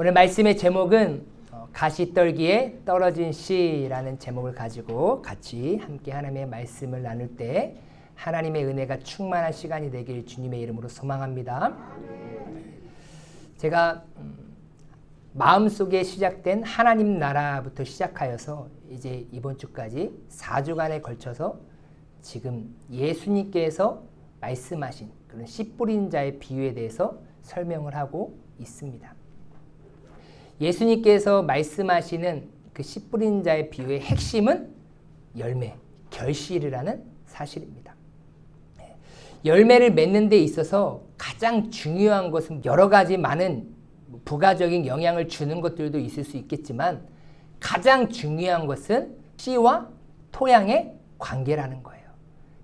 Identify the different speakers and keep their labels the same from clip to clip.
Speaker 1: 오늘 말씀의 제목은 가시떨기에 떨어진 씨라는 제목을 가지고 같이 함께 하나님의 말씀을 나눌 때 하나님의 은혜가 충만한 시간이 되길 주님의 이름으로 소망합니다. 제가 마음속에 시작된 하나님 나라부터 시작하여서 이제 이번 주까지 4주간에 걸쳐서 지금 예수님께서 말씀하신 그런 씨 뿌린 자의 비유에 대해서 설명을 하고 있습니다. 예수님께서 말씀하시는 그 씨 뿌린 자의 비유의 핵심은 열매, 결실이라는 사실입니다. 열매를 맺는 데 있어서 가장 중요한 것은 여러 가지 많은 부가적인 영향을 주는 것들도 있을 수 있겠지만 가장 중요한 것은 씨와 토양의 관계라는 거예요.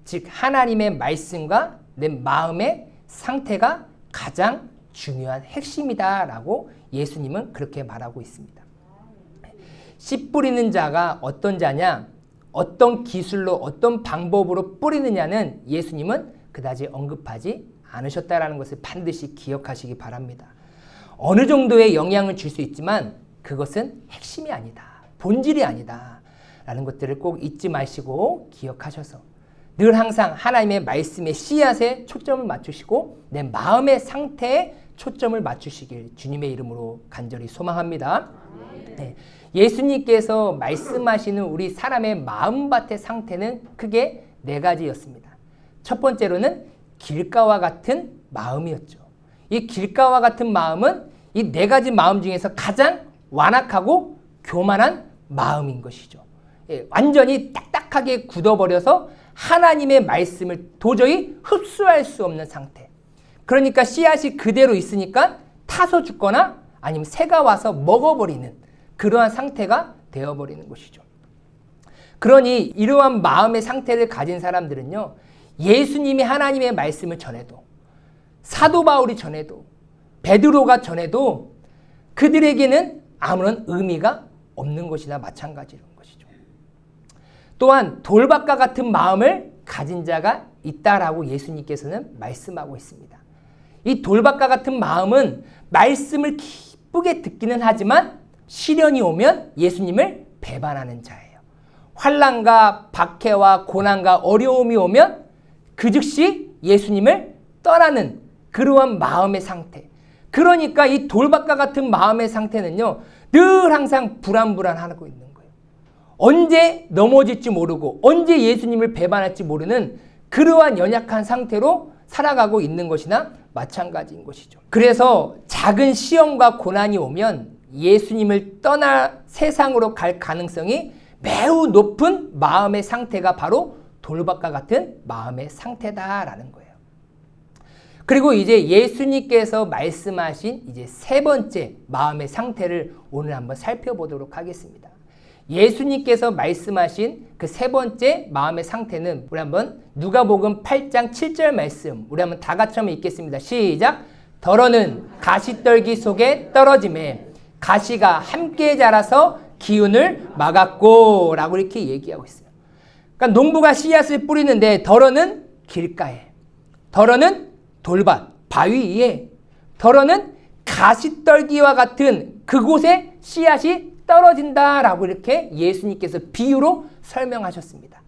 Speaker 1: 즉 하나님의 말씀과 내 마음의 상태가 가장 중요한 핵심이다라고 예수님은 그렇게 말하고 있습니다. 씨 뿌리는 자가 어떤 자냐, 어떤 기술로 어떤 방법으로 뿌리느냐는 예수님은 그다지 언급하지 않으셨다라는 것을 반드시 기억하시기 바랍니다. 어느 정도의 영향을 줄 수 있지만 그것은 핵심이 아니다, 본질이 아니다 라는 것들을 꼭 잊지 마시고 기억하셔서 늘 항상 하나님의 말씀의 씨앗에 초점을 맞추시고 내 마음의 상태에 초점을 맞추시길 주님의 이름으로 간절히 소망합니다. 네. 예수님께서 말씀하시는 우리 사람의 마음밭의 상태는 크게 4가지였습니다. 첫 번째로는 길가와 같은 마음이었죠. 이 길가와 같은 마음은 이 4가지 마음 중에서 가장 완악하고 교만한 마음인 것이죠. 완전히 딱딱하게 굳어버려서 하나님의 말씀을 도저히 흡수할 수 없는 상태. 그러니까 씨앗이 그대로 있으니까 타서 죽거나 아니면 새가 와서 먹어버리는 그러한 상태가 되어버리는 것이죠. 그러니 이러한 마음의 상태를 가진 사람들은요, 예수님이 하나님의 말씀을 전해도 사도 바울이 전해도 베드로가 전해도 그들에게는 아무런 의미가 없는 것이나 마찬가지인 것이죠. 또한 돌밭과 같은 마음을 가진 자가 있다라고 예수님께서는 말씀하고 있습니다. 이 돌밭과 같은 마음은 말씀을 기쁘게 듣기는 하지만 시련이 오면 예수님을 배반하는 자예요. 환난과 박해와 고난과 어려움이 오면 그 즉시 예수님을 떠나는 그러한 마음의 상태. 그러니까 이 돌밭과 같은 마음의 상태는요, 늘 항상 불안불안하고 있는 거예요. 언제 넘어질지 모르고 언제 예수님을 배반할지 모르는 그러한 연약한 상태로 살아가고 있는 것이나 마찬가지인 것이죠. 그래서 작은 시험과 고난이 오면 예수님을 떠나 세상으로 갈 가능성이 매우 높은 마음의 상태가 바로 돌밭과 같은 마음의 상태다라는 거예요. 그리고 이제 예수님께서 말씀하신 이제 3번째 마음의 상태를 오늘 한번 살펴보도록 하겠습니다. 예수님께서 말씀하신 그 3번째 마음의 상태는 우리 한번 누가복음 8장 7절 말씀 우리 한번 다 같이 한번 읽겠습니다. 시작. 더러는 가시떨기 속에 떨어짐에 가시가 함께 자라서 기운을 막았고 라고 이렇게 얘기하고 있어요. 그러니까 농부가 씨앗을 뿌리는데 더러는 길가에, 더러는 돌밭, 바위 위에, 더러는 가시떨기와 같은 그곳에 씨앗이 떨어진다라고 이렇게 예수님께서 비유로 설명하셨습니다.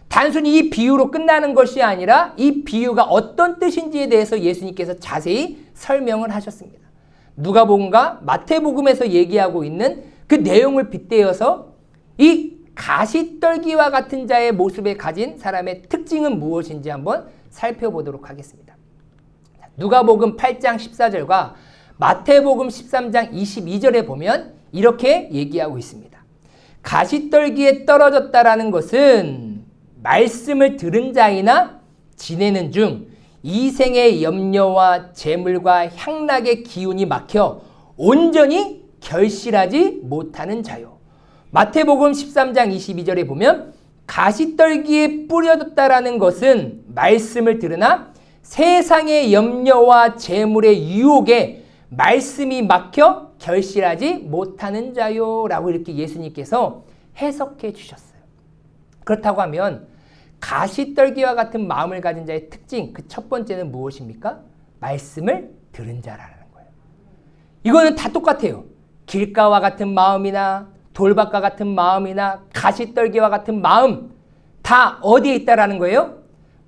Speaker 1: 단순히 이 비유로 끝나는 것이 아니라 이 비유가 어떤 뜻인지에 대해서 예수님께서 자세히 설명을 하셨습니다. 누가복음과 마태복음에서 얘기하고 있는 그 내용을 빗대어서 이 가시떨기와 같은 자의 모습에 가진 사람의 특징은 무엇인지 한번 살펴보도록 하겠습니다. 누가복음 8장 14절과 마태복음 13장 22절에 보면 이렇게 얘기하고 있습니다. 가시떨기에 떨어졌다라는 것은 말씀을 들은 자이나 지내는 중 이생의 염려와 재물과 향락의 기운이 막혀 온전히 결실하지 못하는 자요. 마태복음 13장 22절에 보면 가시떨기에 뿌려졌다라는 것은 말씀을 들으나 세상의 염려와 재물의 유혹에 말씀이 막혀 결실하지 못하는 자요 라고 이렇게 예수님께서 해석해 주셨어요. 그렇다고 하면 가시떨기와 같은 마음을 가진 자의 특징, 그 첫 번째는 무엇입니까? 말씀을 들은 자라는 거예요. 이거는 다 똑같아요. 길가와 같은 마음이나 돌밭과 같은 마음이나 가시떨기와 같은 마음 다 어디에 있다라는 거예요?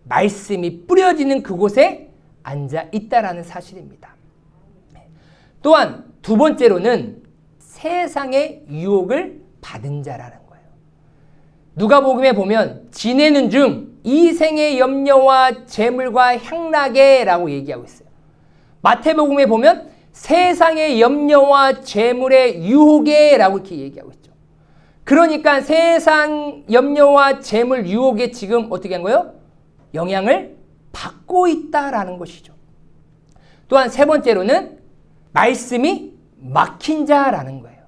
Speaker 1: 말씀이 뿌려지는 그곳에 앉아 있다라는 사실입니다. 또한 두 번째로는 세상의 유혹을 받은 자라는 거예요. 누가복음에 보면 지내는 중 이 생의 염려와 재물과 향락에라고 얘기하고 있어요. 마태복음에 보면 세상의 염려와 재물의 유혹에라고 이렇게 얘기하고 있죠. 그러니까 세상 염려와 재물 유혹에 지금 어떻게 한 거예요? 영향을 받고 있다라는 것이죠. 또한 세 번째로는 말씀이 막힌 자라는 거예요.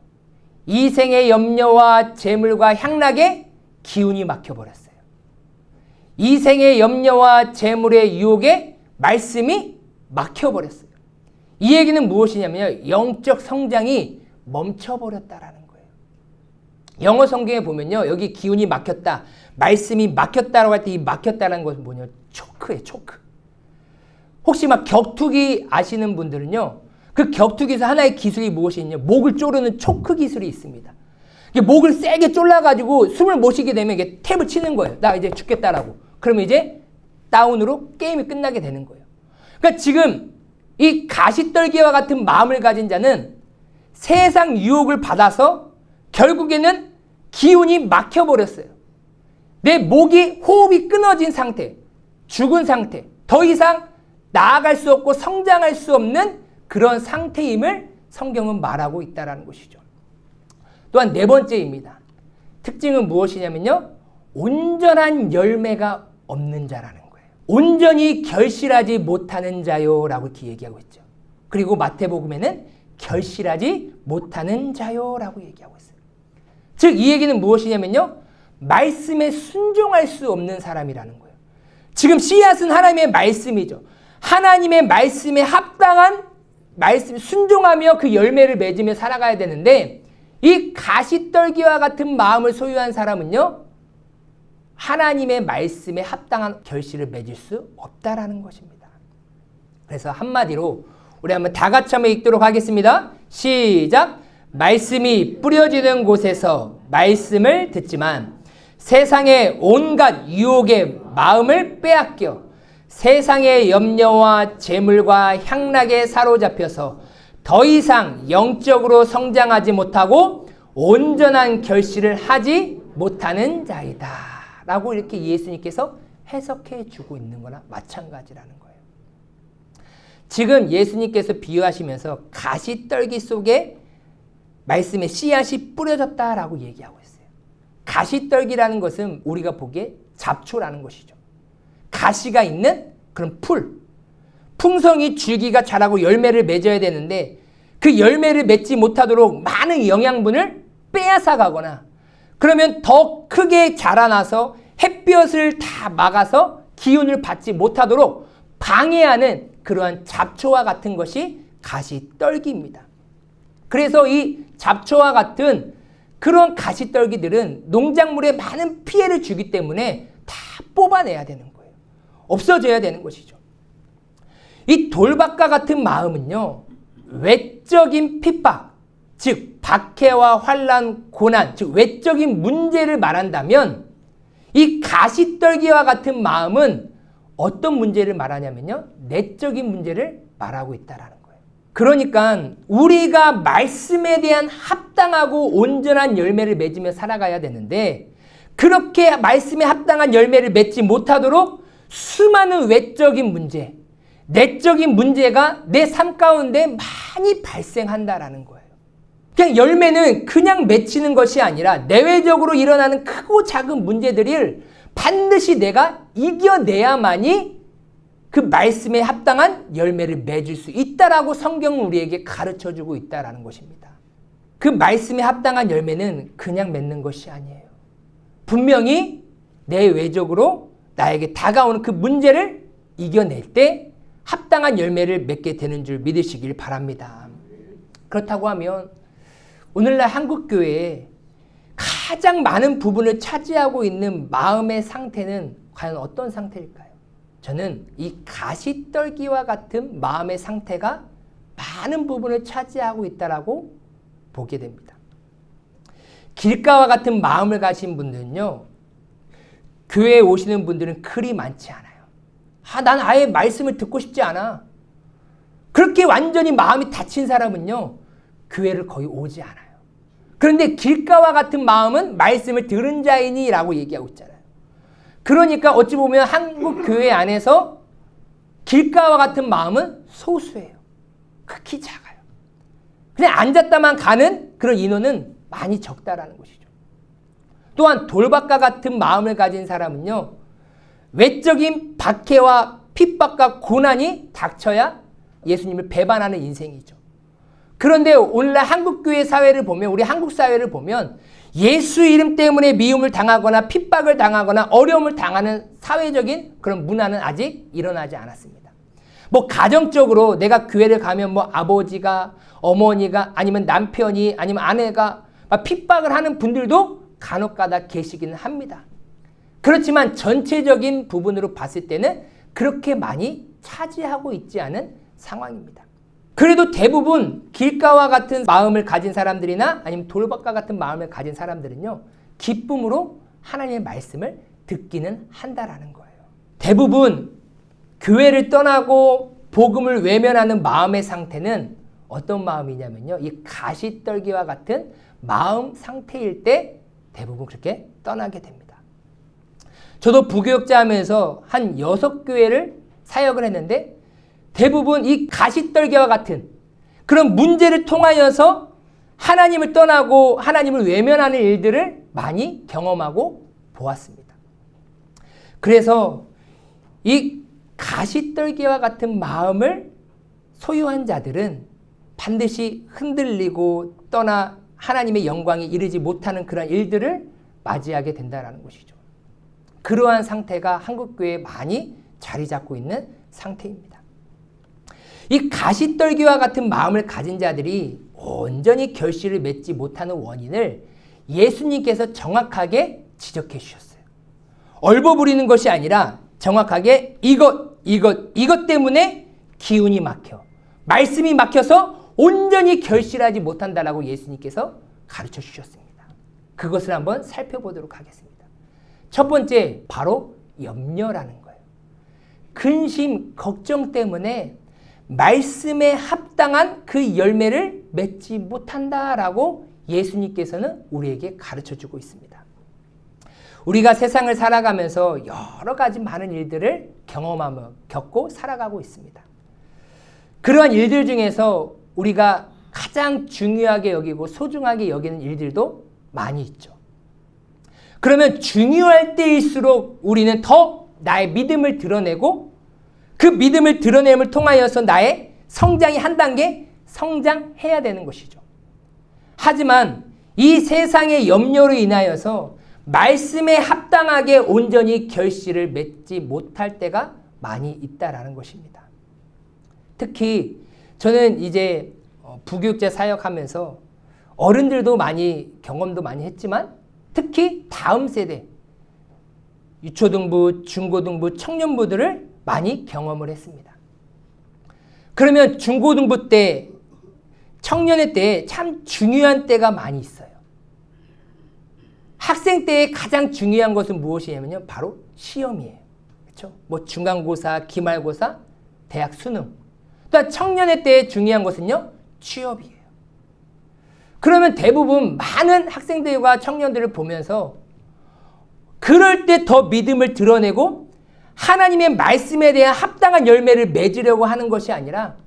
Speaker 1: 이 생의 염려와 재물과 향락에 기운이 막혀버렸어요. 이 생의 염려와 재물의 유혹에 말씀이 막혀버렸어요. 이 얘기는 무엇이냐면요. 영적 성장이 멈춰버렸다라는 거예요. 영어 성경에 보면요. 여기 기운이 막혔다. 말씀이 막혔다라고 할 때 이 막혔다라는 것은 뭐냐? 초크예요. 초크. 혹시 막 격투기 아시는 분들은요. 그 격투기에서 하나의 기술이 무엇이 있냐? 목을 조르는 초크 기술이 있습니다. 목을 세게 졸라가지고 숨을 못 쉬게 되면 이게 탭을 치는 거예요. 나 이제 죽겠다라고. 그러면 이제 다운으로 게임이 끝나게 되는 거예요. 그러니까 지금 이 가시떨기와 같은 마음을 가진 자는 세상 유혹을 받아서 결국에는 기운이 막혀버렸어요. 내 목이 호흡이 끊어진 상태, 죽은 상태, 더 이상 나아갈 수 없고 성장할 수 없는 그런 상태임을 성경은 말하고 있다는 것이죠. 또한 네 번째입니다. 특징은 무엇이냐면요. 온전한 열매가 없는 자라는 거예요. 온전히 결실하지 못하는 자요라고 이렇게 얘기하고 있죠. 그리고 마태복음에는 결실하지 못하는 자요라고 얘기하고 있어요. 즉 이 얘기는 무엇이냐면요. 말씀에 순종할 수 없는 사람이라는 거예요. 지금 씨앗은 하나님의 말씀이죠. 하나님의 말씀에 합당한 말씀 순종하며 그 열매를 맺으며 살아가야 되는데 이 가시떨기와 같은 마음을 소유한 사람은요. 하나님의 말씀에 합당한 결실을 맺을 수 없다라는 것입니다. 그래서 한마디로 우리 한번 다 같이 한번 읽도록 하겠습니다. 시작! 말씀이 뿌려지는 곳에서 말씀을 듣지만 세상의 온갖 유혹의 마음을 빼앗겨 세상의 염려와 재물과 향락에 사로잡혀서 더 이상 영적으로 성장하지 못하고 온전한 결실을 하지 못하는 자이다. 라고 이렇게 예수님께서 해석해 주고 있는 거나 마찬가지라는 거예요. 지금 예수님께서 비유하시면서 가시떨기 속에 말씀의 씨앗이 뿌려졌다라고 얘기하고 있어요. 가시떨기라는 것은 우리가 보기에 잡초라는 것이죠. 가시가 있는 그런 풀. 풍성이 줄기가 자라고 열매를 맺어야 되는데 그 열매를 맺지 못하도록 많은 영양분을 빼앗아 가거나 그러면 더 크게 자라나서 햇볕을 다 막아서 기운을 받지 못하도록 방해하는 그러한 잡초와 같은 것이 가시떨기입니다. 그래서 이 잡초와 같은 그런 가시떨기들은 농작물에 많은 피해를 주기 때문에 다 뽑아내야 되는 거예요. 없어져야 되는 것이죠. 이 돌밭과 같은 마음은요. 외적인 핍박, 즉 박해와 환난, 고난, 즉 외적인 문제를 말한다면 이 가시떨기와 같은 마음은 어떤 문제를 말하냐면요. 내적인 문제를 말하고 있다라는 거예요. 그러니까 우리가 말씀에 대한 합당하고 온전한 열매를 맺으며 살아가야 되는데 그렇게 말씀에 합당한 열매를 맺지 못하도록 수많은 외적인 문제, 내적인 문제가 내 삶 가운데 많이 발생한다라는 거예요. 그냥 열매는 그냥 맺히는 것이 아니라 내외적으로 일어나는 크고 작은 문제들을 반드시 내가 이겨내야만이 그 말씀에 합당한 열매를 맺을 수 있다라고 성경은 우리에게 가르쳐주고 있다라는 것입니다. 그 말씀에 합당한 열매는 그냥 맺는 것이 아니에요. 분명히 내외적으로 나에게 다가오는 그 문제를 이겨낼 때 합당한 열매를 맺게 되는 줄 믿으시길 바랍니다. 그렇다고 하면 오늘날 한국교회에 가장 많은 부분을 차지하고 있는 마음의 상태는 과연 어떤 상태일까요? 저는 이 가시떨기와 같은 마음의 상태가 많은 부분을 차지하고 있다라고 보게 됩니다. 길가와 같은 마음을 가진 분들은요, 교회에 오시는 분들은 그리 많지 않아요. 난 아예 말씀을 듣고 싶지 않아. 그렇게 완전히 마음이 닫힌 사람은요, 교회를 거의 오지 않아요. 그런데 길가와 같은 마음은 말씀을 들은 자이니 라고 얘기하고 있잖아요. 그러니까 어찌 보면 한국 교회 안에서 길가와 같은 마음은 소수예요. 극히 작아요. 그냥 앉았다만 가는 그런 인원은 많이 적다라는 것이죠. 또한 돌박과 같은 마음을 가진 사람은요, 외적인 박해와 핍박과 고난이 닥쳐야 예수님을 배반하는 인생이죠. 그런데 오늘날 한국교회 사회를 보면, 우리 한국 사회를 보면 예수 이름 때문에 미움을 당하거나 핍박을 당하거나 어려움을 당하는 사회적인 그런 문화는 아직 일어나지 않았습니다. 뭐 가정적으로 내가 교회를 가면 뭐 아버지가, 어머니가, 아니면 남편이, 아니면 아내가 막 핍박을 하는 분들도 간혹가다 계시기는 합니다. 그렇지만 전체적인 부분으로 봤을 때는 그렇게 많이 차지하고 있지 않은 상황입니다. 그래도 대부분 길가와 같은 마음을 가진 사람들이나 아니면 돌박과 같은 마음을 가진 사람들은요, 기쁨으로 하나님의 말씀을 듣기는 한다라는 거예요. 대부분 교회를 떠나고 복음을 외면하는 마음의 상태는 어떤 마음이냐면요, 이 가시떨기와 같은 마음 상태일 때 대부분 그렇게 떠나게 됩니다. 저도 부교육자 하면서 한 6교회를 사역을 했는데 대부분 이 가시떨기와 같은 그런 문제를 통하여서 하나님을 떠나고 하나님을 외면하는 일들을 많이 경험하고 보았습니다. 그래서 이 가시떨기와 같은 마음을 소유한 자들은 반드시 흔들리고 떠나 하나님의 영광에 이르지 못하는 그런 일들을 맞이하게 된다는 것이죠. 그러한 상태가 한국교회에 많이 자리 잡고 있는 상태입니다. 이 가시떨기와 같은 마음을 가진 자들이 온전히 결실을 맺지 못하는 원인을 예수님께서 정확하게 지적해 주셨어요. 얼버무리는 것이 아니라 정확하게 이것 때문에 기운이 막혀, 말씀이 막혀서 온전히 결실하지 못한다라고 예수님께서 가르쳐 주셨습니다. 그것을 한번 살펴보도록 하겠습니다. 첫 번째, 바로 염려라는 거예요. 근심, 걱정 때문에 말씀에 합당한 그 열매를 맺지 못한다라고 예수님께서는 우리에게 가르쳐주고 있습니다. 우리가 세상을 살아가면서 여러 가지 많은 일들을 경험하며 겪고 살아가고 있습니다. 그러한 일들 중에서 우리가 가장 중요하게 여기고 소중하게 여기는 일들도 많이 있죠. 그러면 중요할 때일수록 우리는 더 나의 믿음을 드러내고 그 믿음을 드러냄을 통하여서 나의 성장이 한 단계 성장해야 되는 것이죠. 하지만 이 세상의 염려로 인하여서 말씀에 합당하게 온전히 결실을 맺지 못할 때가 많이 있다라는 것입니다. 특히 저는 이제 부교육자 사역하면서 어른들도 많이 경험도 많이 했지만 특히 다음 세대 유초등부, 중고등부, 청년부들을 많이 경험을 했습니다. 그러면 중고등부 때, 청년의 때에 참 중요한 때가 많이 있어요. 학생 때에 가장 중요한 것은 무엇이냐면요, 바로 시험이에요. 그렇죠? 뭐 중간고사, 기말고사, 대학 수능. 또 청년의 때에 중요한 것은요, 취업이에요. 그러면 대부분 많은 학생들과 청년들을 보면서 그럴 때 더 믿음을 드러내고 하나님의 말씀에 대한 합당한 열매를 맺으려고 하는 것이 아니라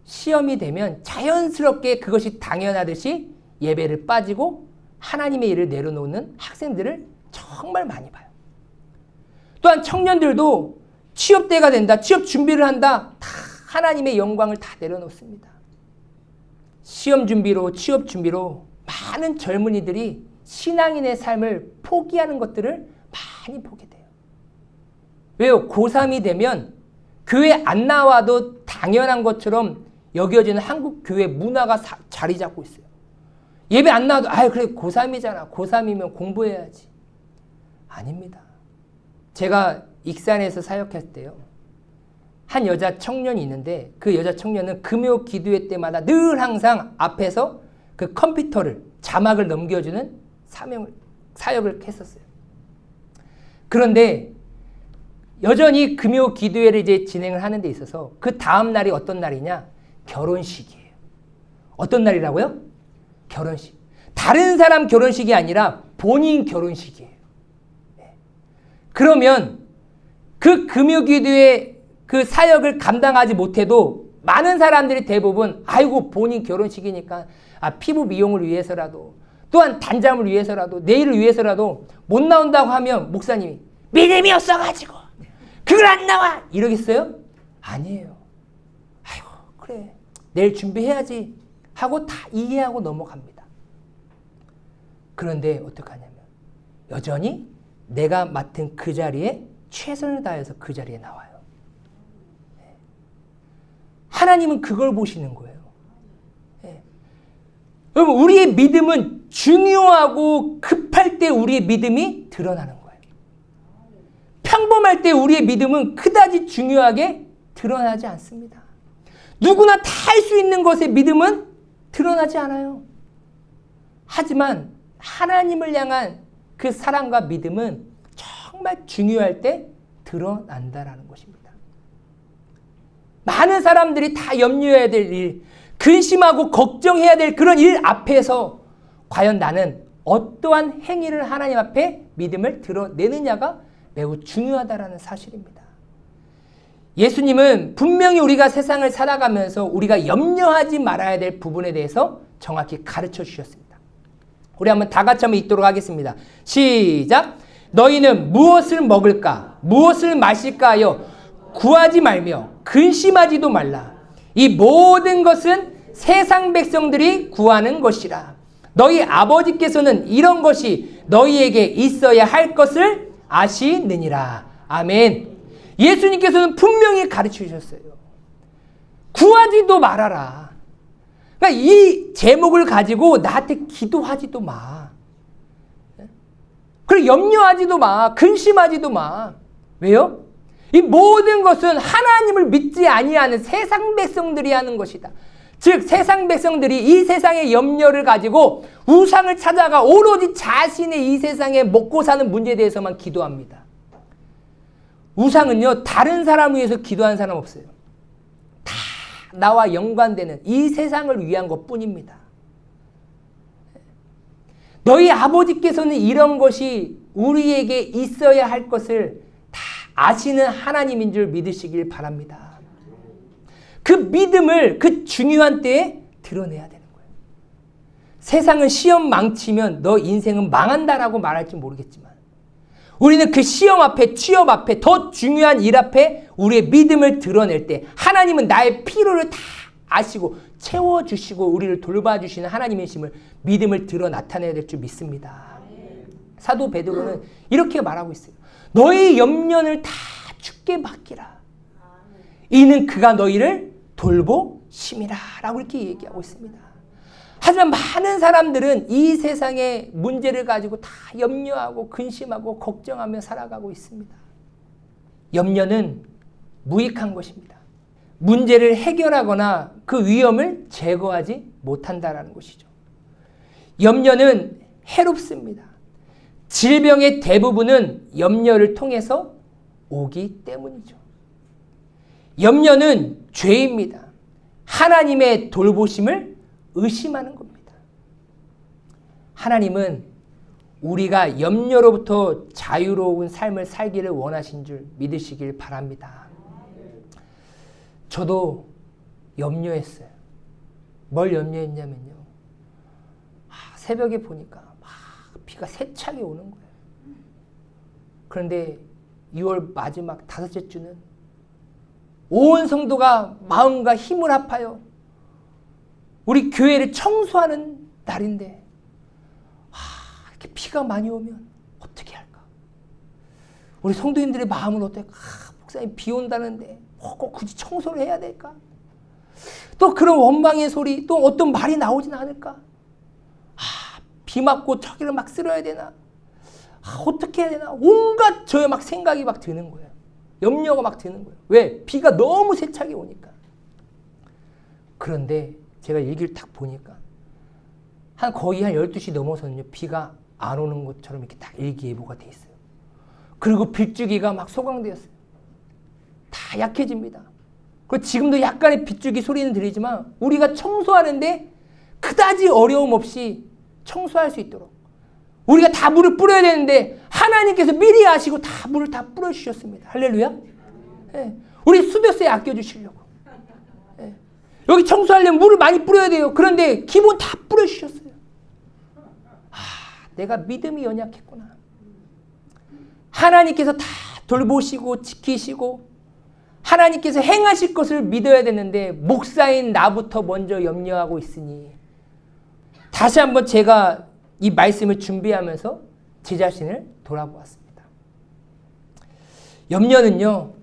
Speaker 1: 시험이 되면 자연스럽게 그것이 당연하듯이 예배를 빠지고 하나님의 일을 내려놓는 학생들을 정말 많이 봐요. 또한 청년들도 취업 때가 된다, 취업 준비를 한다, 다 하나님의 영광을 다 내려놓습니다. 시험 준비로, 취업 준비로 많은 젊은이들이 신앙인의 삶을 포기하는 것들을 많이 보게 돼요. 왜요? 고3이 되면 교회 안 나와도 당연한 것처럼 여겨지는 한국 교회 문화가 자리 잡고 있어요. 예배 안 나와도 그래 고3이잖아. 고3이면 공부해야지. 아닙니다. 제가 익산에서 사역할 때요, 한 여자 청년이 있는데 그 여자 청년은 금요 기도회 때마다 늘 항상 앞에서 그 컴퓨터를 자막을 넘겨주는 사역을 했었어요. 그런데 여전히 금요 기도회를 이제 진행을 하는 데 있어서 그 다음 날이 어떤 날이냐? 결혼식이에요. 어떤 날이라고요? 결혼식. 다른 사람 결혼식이 아니라 본인 결혼식이에요. 그러면 그 금요 기도회 그 사역을 감당하지 못해도 많은 사람들이 대부분 아이고 본인 결혼식이니까 피부 미용을 위해서라도 또한 단잠을 위해서라도 내일을 위해서라도 못 나온다고 하면 목사님이 믿음이 없어가지고 그걸 안 나와 이러겠어요? 아니에요. 아이고 그래 내일 준비해야지 하고 다 이해하고 넘어갑니다. 그런데 어떡하냐면 여전히 내가 맡은 그 자리에 최선을 다해서 그 자리에 나와요. 하나님은 그걸 보시는 거예요. 여러분 우리의 믿음은 중요하고 급할 때 우리의 믿음이 드러나는 거예요. 평범할 때 우리의 믿음은 그다지 중요하게 드러나지 않습니다. 누구나 다 할 수 있는 것의 믿음은 드러나지 않아요. 하지만 하나님을 향한 그 사랑과 믿음은 정말 중요할 때 드러난다라는 것입니다. 많은 사람들이 다 염려해야 될 일, 근심하고 걱정해야 될 그런 일 앞에서 과연 나는 어떠한 행위를 하나님 앞에 믿음을 드러내느냐가 매우 중요하다라는 사실입니다. 예수님은 분명히 우리가 세상을 살아가면서 우리가 염려하지 말아야 될 부분에 대해서 정확히 가르쳐 주셨습니다. 우리 한번 다 같이 한번 읽도록 하겠습니다. 시작! 너희는 무엇을 먹을까? 무엇을 마실까 하여 구하지 말며 근심하지도 말라. 이 모든 것은 세상 백성들이 구하는 것이라. 너희 아버지께서는 이런 것이 너희에게 있어야 할 것을 아시느니라. 아멘. 예수님께서는 분명히 가르쳐 주셨어요. 구하지도 말아라. 그러니까 이 제목을 가지고 나한테 기도하지도 마. 그리고 염려하지도 마. 근심하지도 마. 왜요? 이 모든 것은 하나님을 믿지 아니하는 세상 백성들이 하는 것이다. 즉 세상 백성들이 이 세상의 염려를 가지고 우상을 찾아가 오로지 자신의 이 세상에 먹고 사는 문제에 대해서만 기도합니다. 우상은요 다른 사람을 위해서 기도하는 사람 없어요. 다 나와 연관되는 이 세상을 위한 것뿐입니다. 너희 아버지께서는 이런 것이 우리에게 있어야 할 것을 다 아시는 하나님인 줄 믿으시길 바랍니다. 그 믿음을 그 중요한 때에 드러내야 되는 거예요. 세상은 시험 망치면 너 인생은 망한다라고 말할지 모르겠지만 우리는 그 시험 앞에 취업 앞에 더 중요한 일 앞에 우리의 믿음을 드러낼 때 하나님은 나의 필요를 다 아시고 채워주시고 우리를 돌봐주시는 하나님이심을 믿음을 드러 나타내야 될 줄 믿습니다. 사도 베드로는 이렇게 말하고 있어요. 너희 염려를 다 주께 맡기라. 이는 그가 너희를 돌보심이라 라고 이렇게 얘기하고 있습니다. 하지만 많은 사람들은 이 세상의 문제를 가지고 다 염려하고 근심하고 걱정하며 살아가고 있습니다. 염려는 무익한 것입니다. 문제를 해결하거나 그 위험을 제거하지 못한다라는 것이죠. 염려는 해롭습니다. 질병의 대부분은 염려를 통해서 오기 때문이죠. 염려는 죄입니다. 하나님의 돌보심을 의심하는 겁니다. 하나님은 우리가 염려로부터 자유로운 삶을 살기를 원하신 줄 믿으시길 바랍니다. 저도 염려했어요. 뭘 염려했냐면요. 새벽에 보니까 막 비가 세차게 오는 거예요. 그런데 6월 마지막 5째 주는 온 성도가 마음과 힘을 합하여 우리 교회를 청소하는 날인데 이렇게 비가 많이 오면 어떻게 할까? 우리 성도님들의 마음은 어떨까? 목사님 비 온다는데 꼭 굳이 청소를 해야 될까? 또 그런 원망의 소리 또 어떤 말이 나오진 않을까? 비 맞고 저기를 막 쓸어야 되나? 어떻게 해야 되나? 온갖 저의 막 생각이 막 드는 거예요. 염려가 막 드는 거예요. 왜? 비가 너무 세차게 오니까. 그런데 제가 얘기를 딱 보니까 거의 한 12시 넘어서는요, 비가 안 오는 것처럼 이렇게 딱 일기예보가 돼 있어요. 그리고 빗줄기가 막 소강되었어요. 다 약해집니다. 그리고 지금도 약간의 빗줄기 소리는 들리지만 우리가 청소하는데 그다지 어려움 없이 청소할 수 있도록 우리가 다 물을 뿌려야 되는데 하나님께서 미리 아시고 다 물을 다 뿌려주셨습니다. 할렐루야. 예. 우리 수도세에 아껴주시려고. 예. 여기 청소하려면 물을 많이 뿌려야 돼요. 그런데 기본 다 뿌려주셨어요. 내가 믿음이 연약했구나. 하나님께서 다 돌보시고 지키시고 하나님께서 행하실 것을 믿어야 되는데 목사인 나부터 먼저 염려하고 있으니 다시 한번 제가 이 말씀을 준비하면서 제 자신을 돌아보았습니다. 염려는요,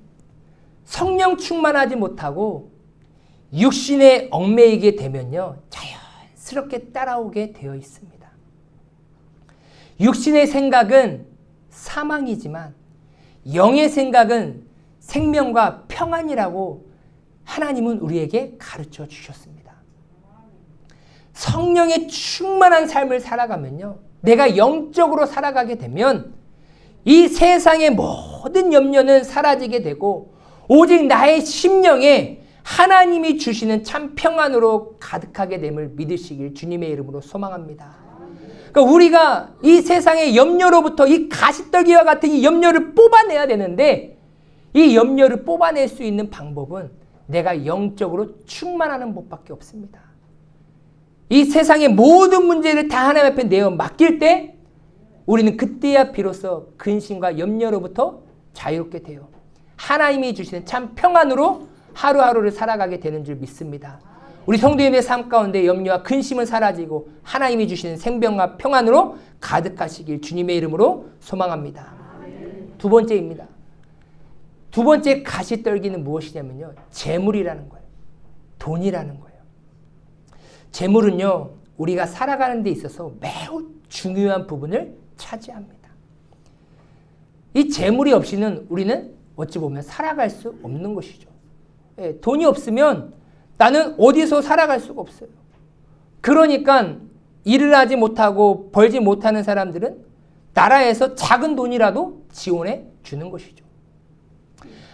Speaker 1: 성령 충만하지 못하고 육신에 얽매이게 되면요, 자연스럽게 따라오게 되어 있습니다. 육신의 생각은 사망이지만 영의 생각은 생명과 평안이라고 하나님은 우리에게 가르쳐 주셨습니다. 성령의 충만한 삶을 살아가면요, 내가 영적으로 살아가게 되면 이 세상의 모든 염려는 사라지게 되고 오직 나의 심령에 하나님이 주시는 참 평안으로 가득하게 됨을 믿으시길 주님의 이름으로 소망합니다. 그러니까 우리가 이 세상의 염려로부터 이 가시떨기와 같은 이 염려를 뽑아내야 되는데 이 염려를 뽑아낼 수 있는 방법은 내가 영적으로 충만하는 법밖에 없습니다. 이 세상의 모든 문제를 다 하나님 앞에 내어 맡길 때 우리는 그때야 비로소 근심과 염려로부터 자유롭게 돼요. 하나님이 주시는 참 평안으로 하루하루를 살아가게 되는 줄 믿습니다. 우리 성도님의 삶 가운데 염려와 근심은 사라지고 하나님이 주시는 생명과 평안으로 가득하시길 주님의 이름으로 소망합니다. 두 번째입니다. 두 번째 가시떨기는 무엇이냐면요, 재물이라는 거예요. 돈이라는 거예요. 재물은요, 우리가 살아가는 데 있어서 매우 중요한 부분을 차지합니다. 이 재물이 없이는 우리는 어찌 보면 살아갈 수 없는 것이죠. 예, 돈이 없으면 나는 어디서 살아갈 수가 없어요. 그러니까 일을 하지 못하고 벌지 못하는 사람들은 나라에서 작은 돈이라도 지원해 주는 것이죠.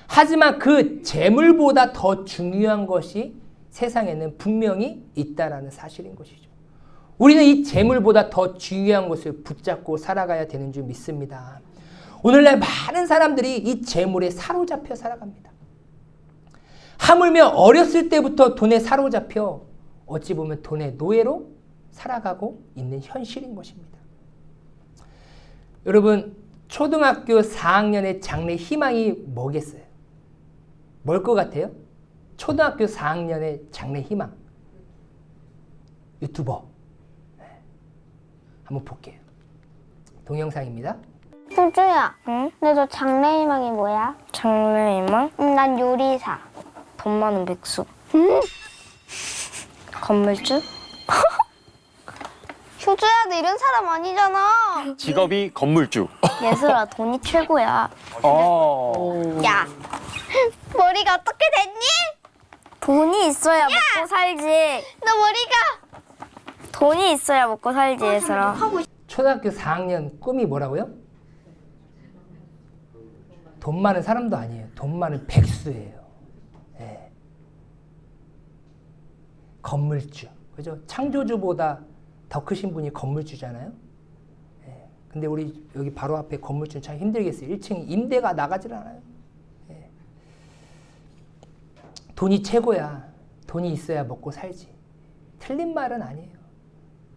Speaker 1: 하지만 그 재물보다 더 중요한 것이 세상에는 분명히 있다라는 사실인 것이죠. 우리는 이 재물보다 더 중요한 것을 붙잡고 살아가야 되는 줄 믿습니다. 오늘날 많은 사람들이 이 재물에 사로잡혀 살아갑니다. 하물며 어렸을 때부터 돈에 사로잡혀 어찌 보면 돈의 노예로 살아가고 있는 현실인 것입니다. 여러분, 초등학교 4학년의 장래 희망이 뭐겠어요? 뭘 것 같아요? 초등학교 4학년의 장래 희망. 유튜버. 한번 볼게요. 동영상입니다.
Speaker 2: 수주야, 응? 근데 너 장래희망이 뭐야?
Speaker 3: 장래희망?
Speaker 2: 난 요리사.
Speaker 3: 돈 많은 백수.
Speaker 2: 응?
Speaker 3: 건물주?
Speaker 2: 효주야, 너 이런 사람 아니잖아.
Speaker 4: 직업이 건물주.
Speaker 3: 예슬아, 돈이 최고야.
Speaker 2: 야, 머리가 어떻게 됐니?
Speaker 3: 돈이 있어야 먹고 살지.
Speaker 2: 너 머리가.
Speaker 3: 돈이 있어야 먹고 살지, 예슬아.
Speaker 1: 초등학교 4학년 꿈이 뭐라고요? 돈 많은 사람도 아니에요. 돈 많은 백수예요. 네. 건물주. 그죠? 창조주보다 더 크신 분이 건물주잖아요. 네. 근데 우리 여기 바로 앞에 건물주는 참 힘들겠어요. 1층 임대가 나가질 않아요. 네. 돈이 최고야. 돈이 있어야 먹고 살지. 틀린 말은 아니에요.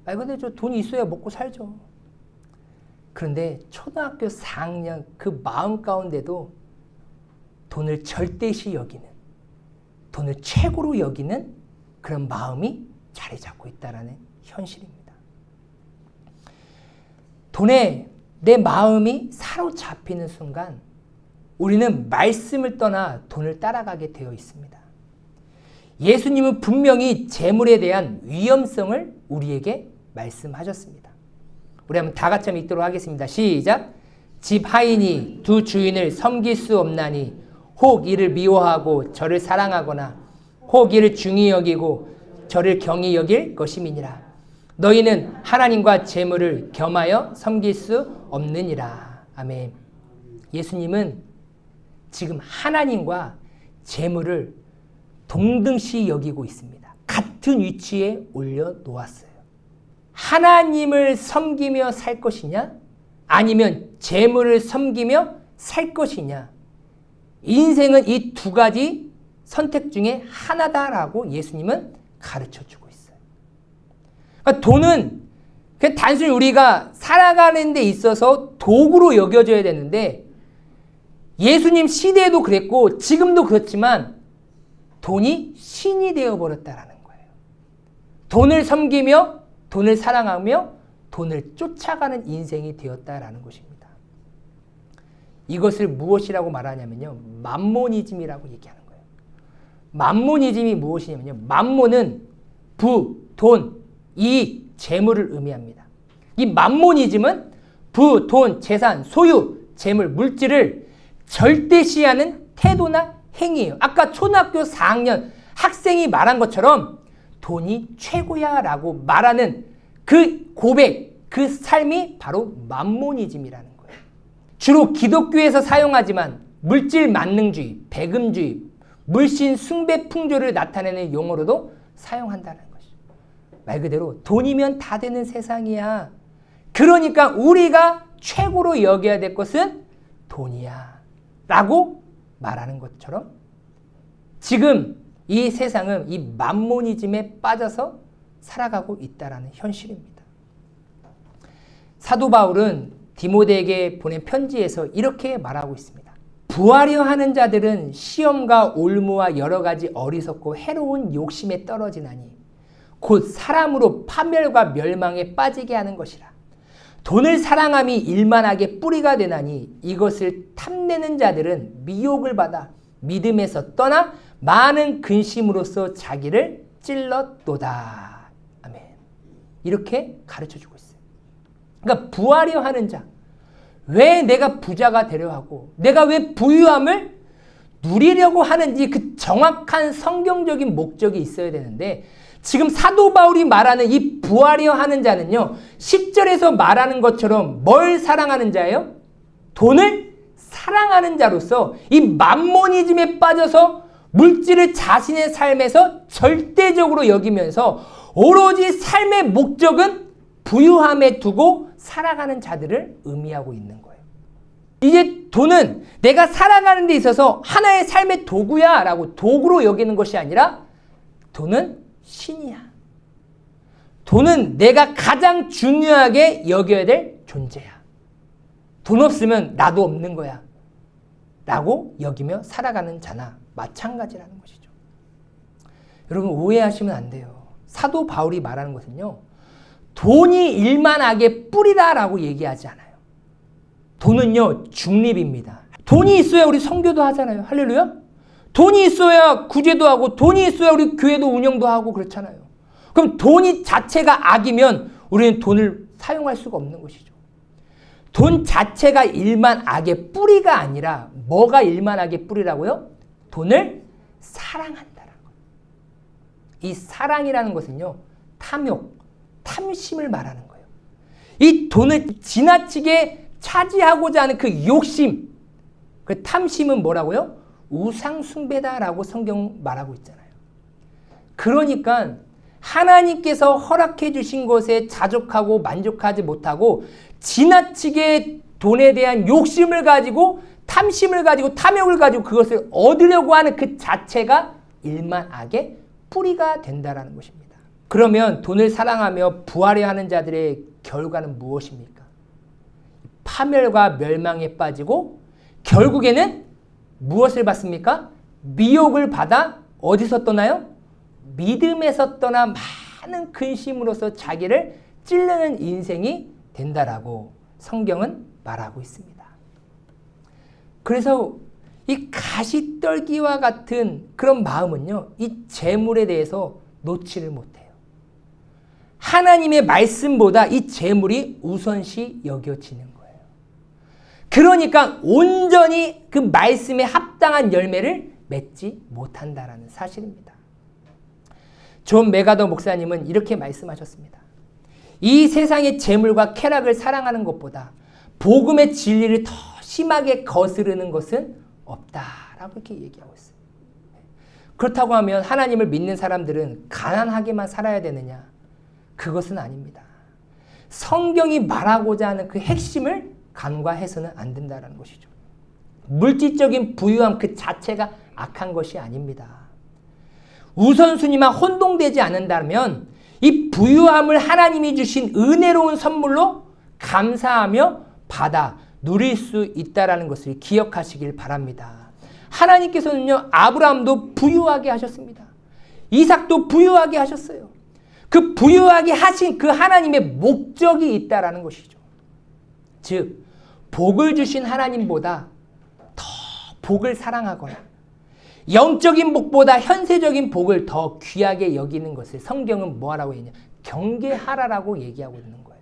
Speaker 1: 말 그대로 돈이 있어야 먹고 살죠. 그런데 초등학교 4학년 그 마음 가운데도 돈을 절대시 여기는, 돈을 최고로 여기는 그런 마음이 자리 잡고 있다는 현실입니다. 돈에 내 마음이 사로잡히는 순간 우리는 말씀을 떠나 돈을 따라가게 되어 있습니다. 예수님은 분명히 재물에 대한 위험성을 우리에게 말씀하셨습니다. 우리 한번 다 같이 한번 읽도록 하겠습니다. 시작. 집 하인이 두 주인을 섬길 수 없나니 혹 이를 미워하고 저를 사랑하거나 혹 이를 중히 여기고 저를 경히 여길 것임이니라. 너희는 하나님과 재물을 겸하여 섬길 수 없느니라. 아멘. 예수님은 지금 하나님과 재물을 동등시 여기고 있습니다. 같은 위치에 올려놓았어요. 하나님을 섬기며 살 것이냐? 아니면 재물을 섬기며 살 것이냐? 인생은 이 두 가지 선택 중에 하나다라고 예수님은 가르쳐주고 있어요. 그러니까 돈은 그냥 단순히 우리가 살아가는 데 있어서 도구로 여겨져야 되는데 예수님 시대에도 그랬고 지금도 그렇지만 돈이 신이 되어버렸다라는 거예요. 돈을 섬기며 돈을 사랑하며 돈을 쫓아가는 인생이 되었다라는 것입니다. 이것을 무엇이라고 말하냐면요. 맘모니즘이라고 얘기하는 거예요. 맘모니즘이 무엇이냐면요. 맘모는 부, 돈, 이익, 재물을 의미합니다. 이 맘모니즘은 부, 돈, 재산, 소유, 재물, 물질을 절대시하는 태도나 행위예요. 아까 초등학교 4학년 학생이 말한 것처럼 돈이 최고야 라고 말하는 그 고백, 그 삶이 바로 맘모니즘이라는 거예요. 주로 기독교에서 사용하지만 물질 만능주의, 배금주의, 물신 숭배 풍조를 나타내는 용어로도 사용한다는 것이죠. 말 그대로 돈이면 다 되는 세상이야. 그러니까 우리가 최고로 여겨야 될 것은 돈이야 라고 말하는 것처럼 지금 이 세상은 이 맘모니즘에 빠져서 살아가고 있다는 현실입니다. 사도 바울은 디모데에게 보낸 편지에서 이렇게 말하고 있습니다. 부하려 하는 자들은 시험과 올무와 여러 가지 어리석고 해로운 욕심에 떨어지나니 곧 사람으로 파멸과 멸망에 빠지게 하는 것이라. 돈을 사랑함이 일만하게 뿌리가 되나니 이것을 탐내는 자들은 미혹을 받아 믿음에서 떠나 많은 근심으로써 자기를 찔렀도다. 아멘. 이렇게 가르쳐주고 있어요. 그러니까 부하려 하는 자, 왜 내가 부자가 되려 하고 내가 왜 부유함을 누리려고 하는지 그 정확한 성경적인 목적이 있어야 되는데 지금 사도 바울이 말하는 이 부하려 하는 자는요. 10절에서 말하는 것처럼 뭘 사랑하는 자예요? 돈을 사랑하는 자로서 이 맘모니즘에 빠져서 물질을 자신의 삶에서 절대적으로 여기면서 오로지 삶의 목적은 부유함에 두고 살아가는 자들을 의미하고 있는 거예요. 이제 돈은 내가 살아가는 데 있어서 하나의 삶의 도구야 라고 도구로 여기는 것이 아니라 돈은 신이야. 돈은 내가 가장 중요하게 여겨야 될 존재야. 돈 없으면 나도 없는 거야 라고 여기며 살아가는 자나 마찬가지라는 것이죠. 여러분 오해하시면 안 돼요. 사도 바울이 말하는 것은요. 돈이 일만하게 뿌리다 라고 얘기하지 않아요. 돈은요 중립입니다. 돈이 있어야 우리 선교도 하잖아요. 할렐루야. 돈이 있어야 구제도 하고 돈이 있어야 우리 교회도 운영도 하고 그렇잖아요. 그럼 돈이 자체가 악이면 우리는 돈을 사용할 수가 없는 것이죠. 돈 자체가 일만 악의 뿌리가 아니라 뭐가 일만 악의 뿌리라고요? 돈을 사랑한다는 거예요. 이 사랑이라는 것은요. 탐욕, 탐심을 말하는 거예요. 이 돈을 지나치게 차지하고자 하는 그 욕심, 그 탐심은 뭐라고요? 우상숭배다라고 성경 말하고 있잖아요. 그러니까 하나님께서 허락해 주신 것에 자족하고 만족하지 못하고 지나치게 돈에 대한 욕심을 가지고 탐심을 가지고 탐욕을 가지고 그것을 얻으려고 하는 그 자체가 일만 악의 뿌리가 된다라는 것입니다. 그러면 돈을 사랑하며 부하려 하는 자들의 결과는 무엇입니까? 파멸과 멸망에 빠지고 결국에는 무엇을 받습니까? 미혹을 받아 어디서 떠나요? 믿음에서 떠나 많은 근심으로서 자기를 찌르는 인생이 된다라고 성경은 말하고 있습니다. 그래서 이 가시떨기와 같은 그런 마음은요. 이 재물에 대해서 놓지를 못해요. 하나님의 말씀보다 이 재물이 우선시 여겨지는 거예요. 그러니까 온전히 그 말씀에 합당한 열매를 맺지 못한다라는 사실입니다. 존 메가더 목사님은 이렇게 말씀하셨습니다. 이 세상의 재물과 쾌락을 사랑하는 것보다 복음의 진리를 더 심하게 거스르는 것은 없다라고 이렇게 얘기하고 있어요. 그렇다고 하면 하나님을 믿는 사람들은 가난하게만 살아야 되느냐? 그것은 아닙니다. 성경이 말하고자 하는 그 핵심을 간과해서는 안 된다는 것이죠. 물질적인 부유함 그 자체가 악한 것이 아닙니다. 우선순위만 혼동되지 않는다면 이 부유함을 하나님이 주신 은혜로운 선물로 감사하며 받아 누릴 수 있다는 것을 기억하시길 바랍니다. 하나님께서는요, 아브라함도 부유하게 하셨습니다. 이삭도 부유하게 하셨어요. 그 부유하게 하신 그 하나님의 목적이 있다라는 것이죠. 즉, 복을 주신 하나님보다 더 복을 사랑하거나 영적인 복보다 현세적인 복을 더 귀하게 여기는 것을 성경은 뭐라고 했냐? 경계하라라고 얘기하고 있는 거예요.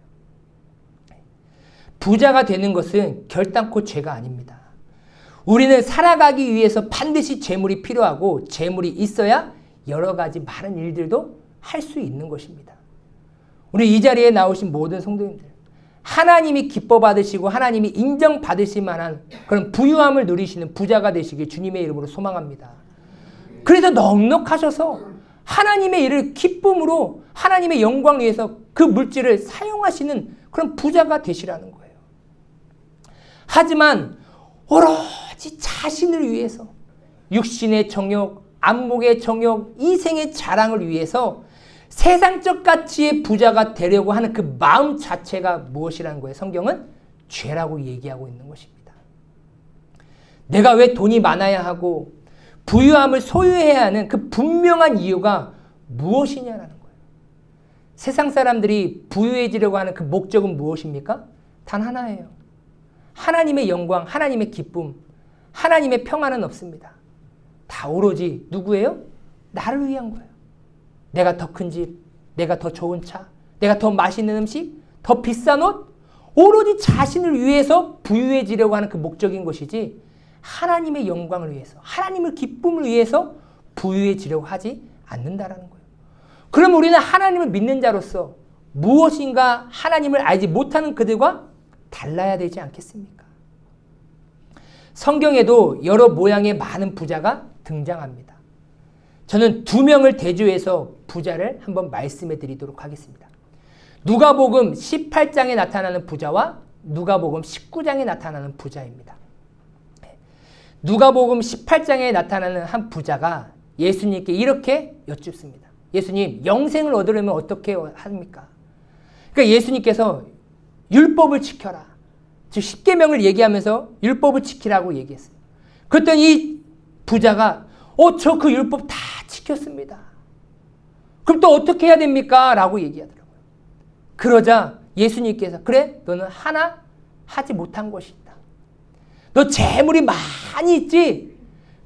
Speaker 1: 부자가 되는 것은 결단코 죄가 아닙니다. 우리는 살아가기 위해서 반드시 재물이 필요하고 재물이 있어야 여러 가지 많은 일들도 할 수 있는 것입니다. 우리 이 자리에 나오신 모든 성도님들, 하나님이 기뻐 받으시고 하나님이 인정받으실 만한 그런 부유함을 누리시는 부자가 되시길 주님의 이름으로 소망합니다. 그래서 넉넉하셔서 하나님의 일을 기쁨으로 하나님의 영광을 위해서 그 물질을 사용하시는 그런 부자가 되시라는 거예요. 하지만 오로지 자신을 위해서 육신의 정욕, 안목의 정욕, 이생의 자랑을 위해서 세상적 가치의 부자가 되려고 하는 그 마음 자체가 무엇이라는 거예요? 성경은 죄라고 얘기하고 있는 것입니다. 내가 왜 돈이 많아야 하고 부유함을 소유해야 하는 그 분명한 이유가 무엇이냐라는 거예요. 세상 사람들이 부유해지려고 하는 그 목적은 무엇입니까? 단 하나예요. 하나님의 영광, 하나님의 기쁨, 하나님의 평안은 없습니다. 다 오로지 누구예요? 나를 위한 거예요. 내가 더 큰 집, 내가 더 좋은 차, 내가 더 맛있는 음식, 더 비싼 옷, 오로지 자신을 위해서 부유해지려고 하는 그 목적인 것이지 하나님의 영광을 위해서, 하나님의 기쁨을 위해서 부유해지려고 하지 않는다라는 거예요. 그럼 우리는 하나님을 믿는 자로서 무엇인가 하나님을 알지 못하는 그들과 달라야 되지 않겠습니까? 성경에도 여러 모양의 많은 부자가 등장합니다. 저는 2명을 대조해서 부자를 한번 말씀해 드리도록 하겠습니다. 누가복음 18장에 나타나는 부자와 누가복음 19장에 나타나는 부자입니다. 누가복음 18장에 나타나는 한 부자가 예수님께 이렇게 여쭙습니다. 예수님, 영생을 얻으려면 어떻게 합니까? 그러니까 예수님께서 율법을 지켜라. 즉 10계명을 얘기하면서 율법을 지키라고 얘기했어요. 그랬더니 이 부자가 저 그 율법 다 지켰습니다. 그럼 또 어떻게 해야 됩니까? 라고 얘기하더라고요. 그러자 예수님께서 그래? 너는 하나 하지 못한 것이 있다. 너 재물이 많이 있지?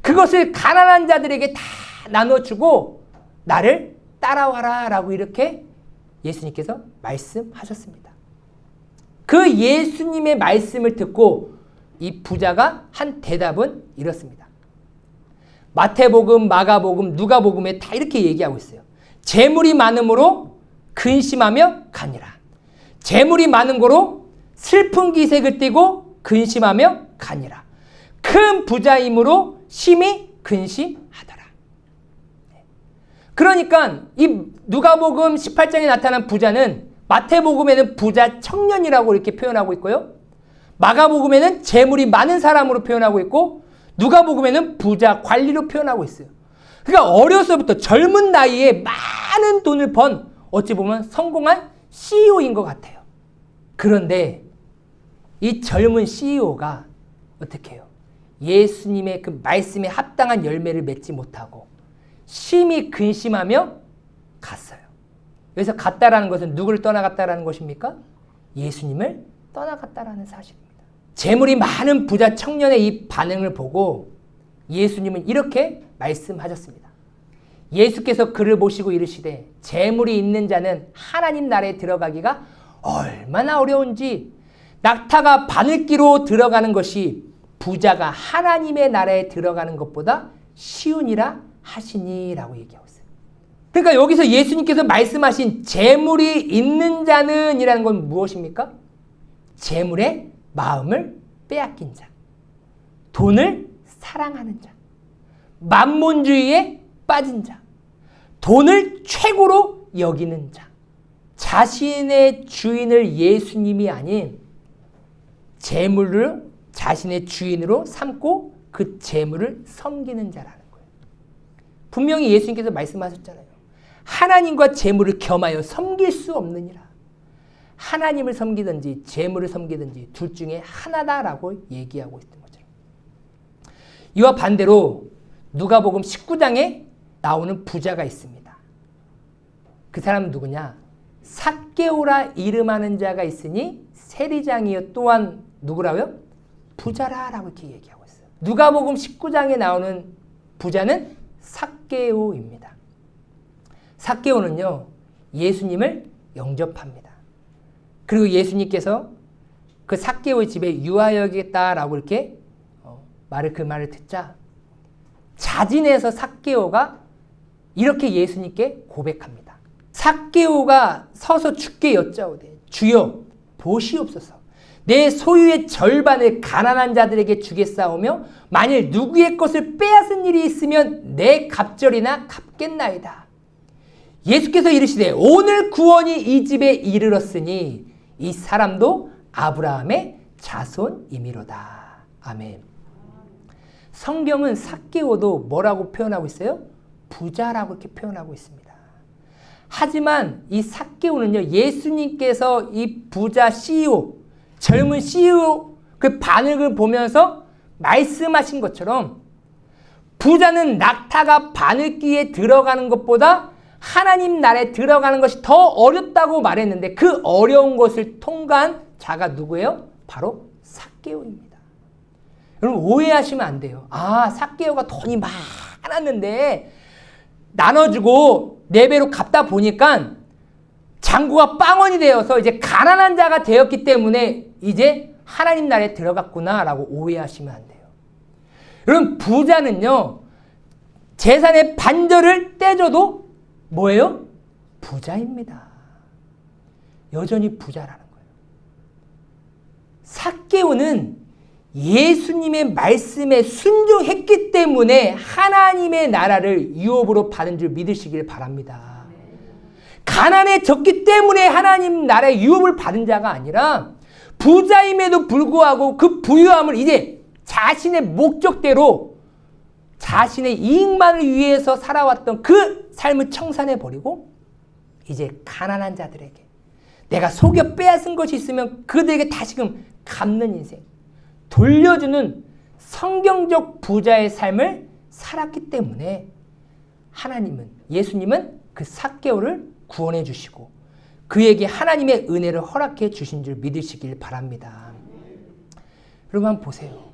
Speaker 1: 그것을 가난한 자들에게 다 나눠주고 나를 따라와라 라고 이렇게 예수님께서 말씀하셨습니다. 그 예수님의 말씀을 듣고 이 부자가 한 대답은 이렇습니다. 마태복음, 마가복음, 누가복음에 다 이렇게 얘기하고 있어요. 재물이 많음으로 근심하며 가니라. 재물이 많은 거로 슬픈 기색을 띠고 근심하며 가니라. 큰 부자이므로 심히 근심하더라. 그러니까 이 누가복음 18장에 나타난 부자는 마태복음에는 부자 청년이라고 이렇게 표현하고 있고요. 마가복음에는 재물이 많은 사람으로 표현하고 있고 누가복음에는 부자 관리로 표현하고 있어요. 그러니까 어려서부터 젊은 나이에 많은 돈을 번 어찌 보면 성공한 CEO인 것 같아요. 그런데 이 젊은 CEO가 어떻게 해요? 예수님의 그 말씀에 합당한 열매를 맺지 못하고 심히 근심하며 갔어요. 여기서 갔다라는 것은 누구를 떠나갔다라는 것입니까? 예수님을 떠나갔다라는 사실입니다. 재물이 많은 부자 청년의 이 반응을 보고 예수님은 이렇게 말씀하셨습니다. 예수께서 그를 보시고 이르시되 재물이 있는 자는 하나님 나라에 들어가기가 얼마나 어려운지 낙타가 바늘기로 들어가는 것이 부자가 하나님의 나라에 들어가는 것보다 쉬우니라 하시니라고 얘기하고 있어요. 그러니까 여기서 예수님께서 말씀하신 재물이 있는 자는 이라는 건 무엇입니까? 재물의 마음을 빼앗긴 자, 돈을 사랑하는 자, 만몬주의에 빠진 자, 돈을 최고로 여기는 자, 자신의 주인을 예수님이 아닌 재물을 자신의 주인으로 삼고 그 재물을 섬기는 자라는 거예요. 분명히 예수님께서 말씀하셨잖아요. 하나님과 재물을 겸하여 섬길 수 없느니라. 하나님을 섬기든지 재물을 섬기든지 둘 중에 하나다라고 얘기하고 있는 거죠. 이와 반대로 누가복음 19장에 나오는 부자가 있습니다. 그 사람은 누구냐? 삭개오라 이름하는 자가 있으니 세리장이요 또한 누구라고요? 부자라라고 이렇게 얘기하고 있어요. 누가복음 19장에 나오는 부자는 삭개오입니다. 삭개오는요 예수님을 영접합니다. 그리고 예수님께서 그 삭개오의 집에 유하여야겠다라고 이렇게 그 말을 듣자 자진해서 삭개오가 이렇게 예수님께 고백합니다. 삭개오가 서서 주께 여짜오되 주여 보시옵소서. 내 소유의 절반을 가난한 자들에게 주겠사오며 만일 누구의 것을 빼앗은 일이 있으면 내 갑절이나 갚겠나이다. 예수께서 이르시되 오늘 구원이 이 집에 이르렀으니 이 사람도 아브라함의 자손이미로다. 아멘. 성경은 삭개오도 뭐라고 표현하고 있어요? 부자라고 이렇게 표현하고 있습니다. 하지만 이 삭개오는요 예수님께서 이 부자 CEO, 젊은 CEO 그 반응을 보면서 말씀하신 것처럼 부자는 낙타가 바늘귀에 들어가는 것보다 하나님 나라에 들어가는 것이 더 어렵다고 말했는데 그 어려운 것을 통과한 자가 누구예요? 바로 삭개오입니다. 여러분 오해하시면 안 돼요. 아, 삭개오가 돈이 많았는데 나눠주고 4배로 갚다 보니까 잔고가 빵원이 되어서 이제 가난한 자가 되었기 때문에 이제 하나님 나라에 들어갔구나 라고 오해하시면 안 돼요. 여러분 부자는요 재산의 반절을 떼줘도 뭐예요? 부자입니다. 여전히 부자라는 거예요. 삭개오는 예수님의 말씀에 순종했기 때문에 하나님의 나라를 유업으로 받은 줄 믿으시길 바랍니다. 가난해졌기 때문에 하나님 나라의 유업을 받은 자가 아니라 부자임에도 불구하고 그 부유함을 이제 자신의 목적대로 자신의 이익만을 위해서 살아왔던 그 삶을 청산해버리고 이제 가난한 자들에게 내가 속여 빼앗은 것이 있으면 그들에게 다시금 갚는 인생, 돌려주는 성경적 부자의 삶을 살았기 때문에 하나님은, 예수님은 그 삭개오를 구원해 주시고 그에게 하나님의 은혜를 허락해 주신 줄 믿으시길 바랍니다. 여러분 한번 보세요.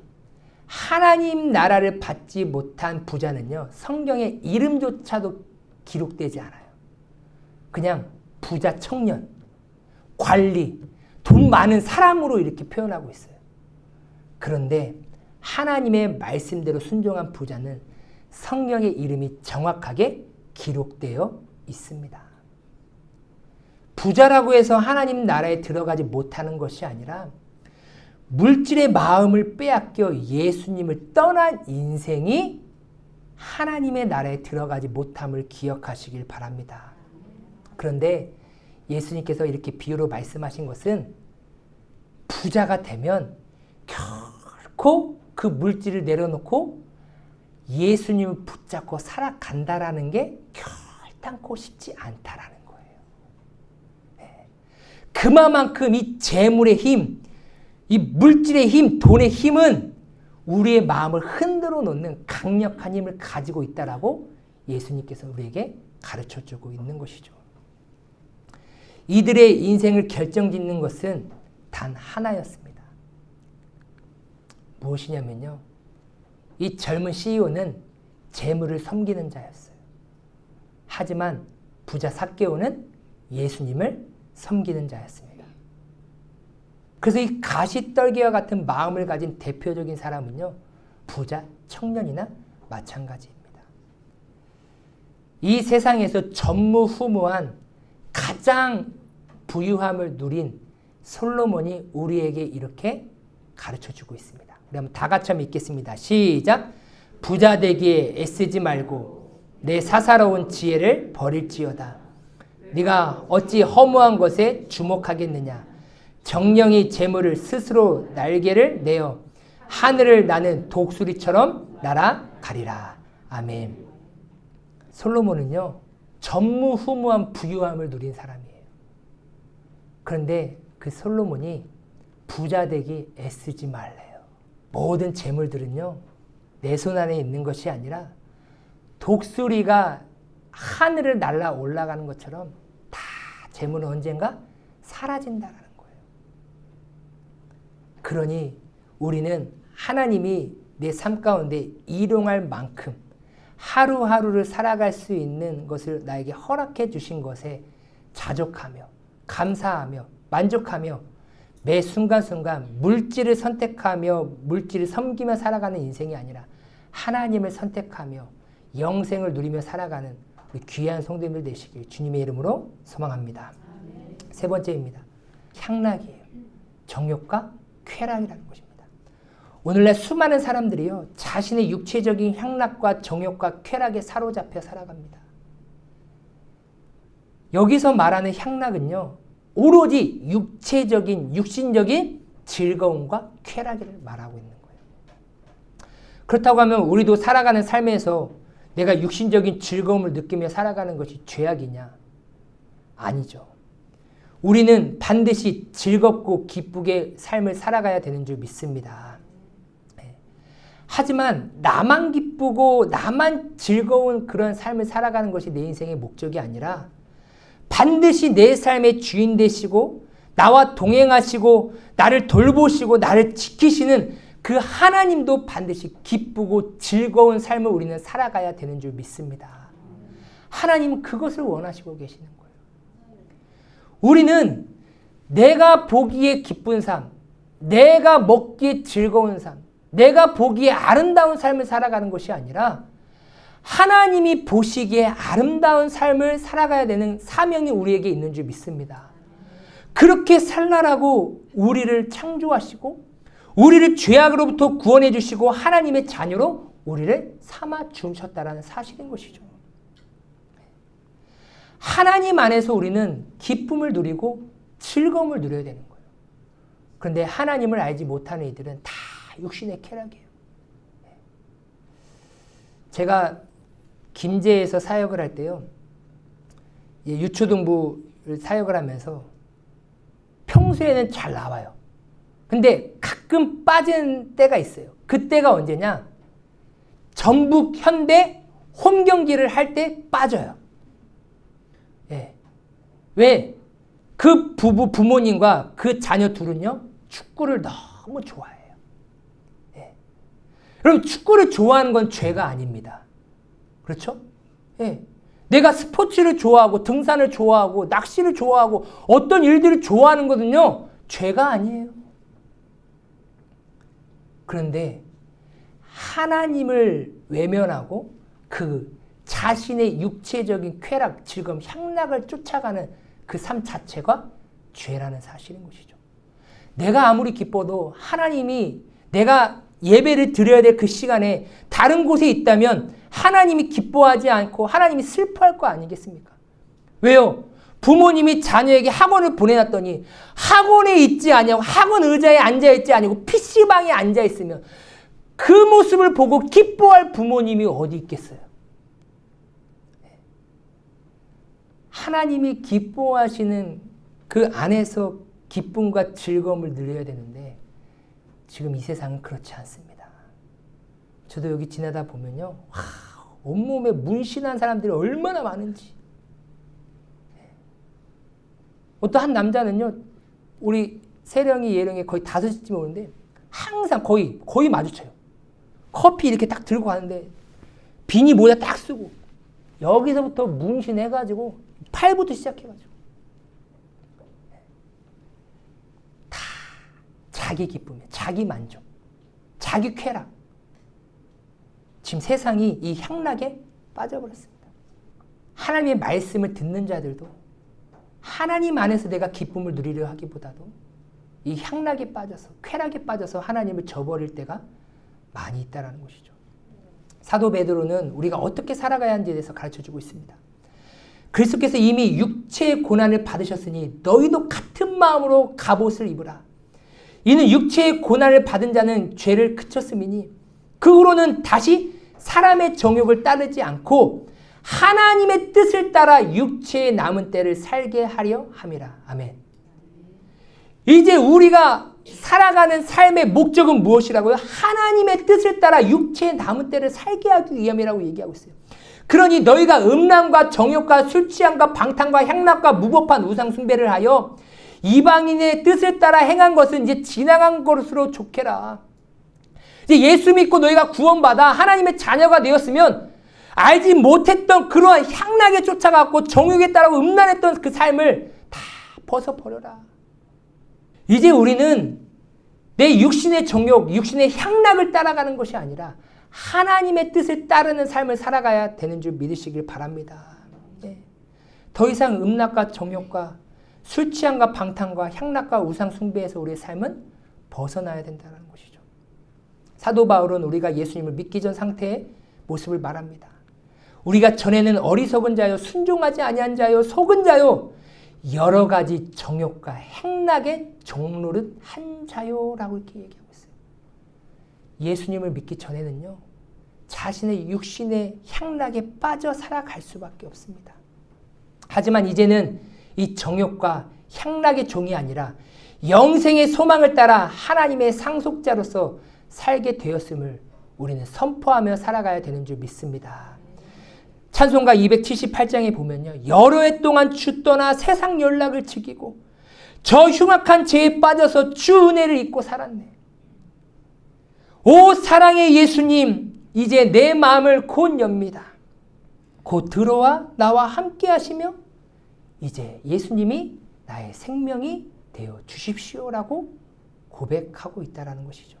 Speaker 1: 하나님 나라를 받지 못한 부자는요 성경에 이름조차도 기록되지 않아요. 그냥 부자 청년, 관리, 돈 많은 사람으로 이렇게 표현하고 있어요. 그런데 하나님의 말씀대로 순종한 부자는 성경의 이름이 정확하게 기록되어 있습니다. 부자라고 해서 하나님 나라에 들어가지 못하는 것이 아니라 물질의 마음을 빼앗겨 예수님을 떠난 인생이 하나님의 나라에 들어가지 못함을 기억하시길 바랍니다. 그런데 예수님께서 이렇게 비유로 말씀하신 것은 부자가 되면 결코 그 물질을 내려놓고 예수님을 붙잡고 살아간다라는 게 결단코 쉽지 않다라는 거예요. 네. 그만큼 이 재물의 힘, 이 물질의 힘, 돈의 힘은 우리의 마음을 흔들어 놓는 강력한 힘을 가지고 있다라고 예수님께서 우리에게 가르쳐주고 있는 것이죠. 이들의 인생을 결정짓는 것은 단 하나였습니다. 무엇이냐면요. 이 젊은 CEO는 재물을 섬기는 자였어요. 하지만 부자 삭개오는 예수님을 섬기는 자였습니다. 그래서 이 가시떨기와 같은 마음을 가진 대표적인 사람은요. 부자 청년이나 마찬가지입니다. 이 세상에서 전무후무한 가장 부유함을 누린 솔로몬이 우리에게 이렇게 가르쳐주고 있습니다. 우리 한번 다 같이 한번 읽겠습니다. 시작! 부자 되기에 애쓰지 말고 내 사사로운 지혜를 버릴지어다. 네가 어찌 허무한 것에 주목하겠느냐. 정령이 재물을 스스로 날개를 내어 하늘을 나는 독수리처럼 날아가리라. 아멘. 솔로몬은요, 전무후무한 부유함을 누린 사람이에요. 그런데 그 솔로몬이 부자 되기 애쓰지 말래요. 모든 재물들은요, 내 손 안에 있는 것이 아니라 독수리가 하늘을 날아 올라가는 것처럼 다 재물은 언젠가 사라진다라는 거예요. 그러니 우리는 하나님이 내 삶 가운데 일용할 만큼 하루하루를 살아갈 수 있는 것을 나에게 허락해 주신 것에 자족하며 감사하며 만족하며 매 순간순간 물질을 선택하며 물질을 섬기며 살아가는 인생이 아니라 하나님을 선택하며 영생을 누리며 살아가는 우리 귀한 성도님들 되시길 주님의 이름으로 소망합니다. 세 번째입니다. 향락이에요. 정욕과 쾌락이라는 것입니다. 오늘날 수많은 사람들이요, 자신의 육체적인 향락과 정욕과 쾌락에 사로잡혀 살아갑니다. 여기서 말하는 향락은요, 오로지 육체적인, 육신적인 즐거움과 쾌락을 말하고 있는 거예요. 그렇다고 하면 우리도 살아가는 삶에서 내가 육신적인 즐거움을 느끼며 살아가는 것이 죄악이냐? 아니죠. 우리는 반드시 즐겁고 기쁘게 삶을 살아가야 되는 줄 믿습니다. 하지만 나만 기쁘고 나만 즐거운 그런 삶을 살아가는 것이 내 인생의 목적이 아니라 반드시 내 삶의 주인 되시고 나와 동행하시고 나를 돌보시고 나를 지키시는 그 하나님도 반드시 기쁘고 즐거운 삶을 우리는 살아가야 되는 줄 믿습니다. 하나님은 그것을 원하시고 계시는 거예요. 우리는 내가 보기에 기쁜 삶, 내가 먹기에 즐거운 삶, 내가 보기에 아름다운 삶을 살아가는 것이 아니라 하나님이 보시기에 아름다운 삶을 살아가야 되는 사명이 우리에게 있는 줄 믿습니다. 그렇게 살라라고 우리를 창조하시고 우리를 죄악으로부터 구원해 주시고 하나님의 자녀로 우리를 삼아 주셨다는 사실인 것이죠. 하나님 안에서 우리는 기쁨을 누리고 즐거움을 누려야 되는 거예요. 그런데 하나님을 알지 못하는 이들은 다 육신의 쾌락이에요. 제가 김제에서 사역을 할 때요, 유초등부를 사역을 하면서 평소에는 잘 나와요. 근데 가끔 빠진 때가 있어요. 그때가 언제냐? 전북 현대 홈 경기를 할 때 빠져요. 예. 왜? 그 부모님과 그 자녀 둘은요, 축구를 너무 좋아해요. 예. 여러분, 축구를 좋아하는 건 죄가 아닙니다. 그렇죠? 예. 내가 스포츠를 좋아하고 등산을 좋아하고 낚시를 좋아하고 어떤 일들을 좋아하는 거는요, 죄가 아니에요. 그런데 하나님을 외면하고 그 자신의 육체적인 쾌락, 즐거움, 향락을 쫓아가는 그 삶 자체가 죄라는 사실인 것이죠. 내가 아무리 기뻐도 하나님이 내가 예배를 드려야 될 그 시간에 다른 곳에 있다면 하나님이 기뻐하지 않고 하나님이 슬퍼할 거 아니겠습니까? 왜요? 부모님이 자녀에게 학원을 보내놨더니 학원에 있지 아니하고 학원 의자에 앉아있지 아니고 PC방에 앉아있으면 그 모습을 보고 기뻐할 부모님이 어디 있겠어요? 하나님이 기뻐하시는 그 안에서 기쁨과 즐거움을 누려야 되는데 지금 이 세상은 그렇지 않습니다. 저도 여기 지나다 보면요, 온몸에 문신한 사람들이 얼마나 많은지. 어떤 한 남자는요, 우리 세령이 예령이 거의 5시쯤 오는데 항상 거의 마주쳐요. 커피 이렇게 딱 들고 가는데 비니 모자 딱 쓰고 여기서부터 문신해가지고 팔부터 시작해가지고 다 자기 기쁨이에요. 자기 만족, 자기 쾌락. 지금 세상이 이 향락에 빠져버렸습니다. 하나님의 말씀을 듣는 자들도 하나님 안에서 내가 기쁨을 누리려 하기보다도 이 향락에 빠져서 쾌락에 빠져서 하나님을 저버릴 때가 많이 있다는 것이죠. 사도 베드로는 우리가 어떻게 살아가야 하는지에 대해서 가르쳐주고 있습니다. 그리스도께서 이미 육체의 고난을 받으셨으니 너희도 같은 마음으로 갑옷을 입으라. 이는 육체의 고난을 받은 자는 죄를 그쳤음이니 그 후로는 다시 사람의 정욕을 따르지 않고 하나님의 뜻을 따라 육체의 남은 때를 살게 하려 함이라. 아멘. 이제 우리가 살아가는 삶의 목적은 무엇이라고요? 하나님의 뜻을 따라 육체의 남은 때를 살게 하기 위함이라고 얘기하고 있어요. 그러니 너희가 음란과 정욕과 술 취함과 방탕과 향락과 무법한 우상 숭배를 하여 이방인의 뜻을 따라 행한 것은 이제 지나간 것으로 족해라. 이제 예수 믿고 너희가 구원받아 하나님의 자녀가 되었으면 알지 못했던 그러한 향락에 쫓아갔고 정욕에 따라 음란했던 그 삶을 다 벗어버려라. 이제 우리는 내 육신의 정욕, 육신의 향락을 따라가는 것이 아니라 하나님의 뜻을 따르는 삶을 살아가야 되는 줄 믿으시길 바랍니다. 네. 더 이상 음란과 정욕과 술 취함과 방탕과 향락과 우상 숭배에서 우리의 삶은 벗어나야 된다는 것이죠. 사도 바울은 우리가 예수님을 믿기 전 상태의 모습을 말합니다. 우리가 전에는 어리석은 자요, 순종하지 아니한 자요, 속은 자요, 여러 가지 정욕과 행락에 종노릇 한 자요라고 이렇게 얘기하고 있어요. 예수님을 믿기 전에는요, 자신의 육신의 향락에 빠져 살아갈 수밖에 없습니다. 하지만 이제는 이 정욕과 향락의 종이 아니라 영생의 소망을 따라 하나님의 상속자로서 살게 되었음을 우리는 선포하며 살아가야 되는 줄 믿습니다. 찬송가 278장에 보면요, 여러 해 동안 주 떠나 세상 연락을 즐기고 저 흉악한 죄에 빠져서 주 은혜를 잊고 살았네. 오 사랑의 예수님, 이제 내 마음을 곧 엽니다. 곧 들어와 나와 함께 하시며 이제 예수님이 나의 생명이 되어 주십시오라고 고백하고 있다는 것이죠.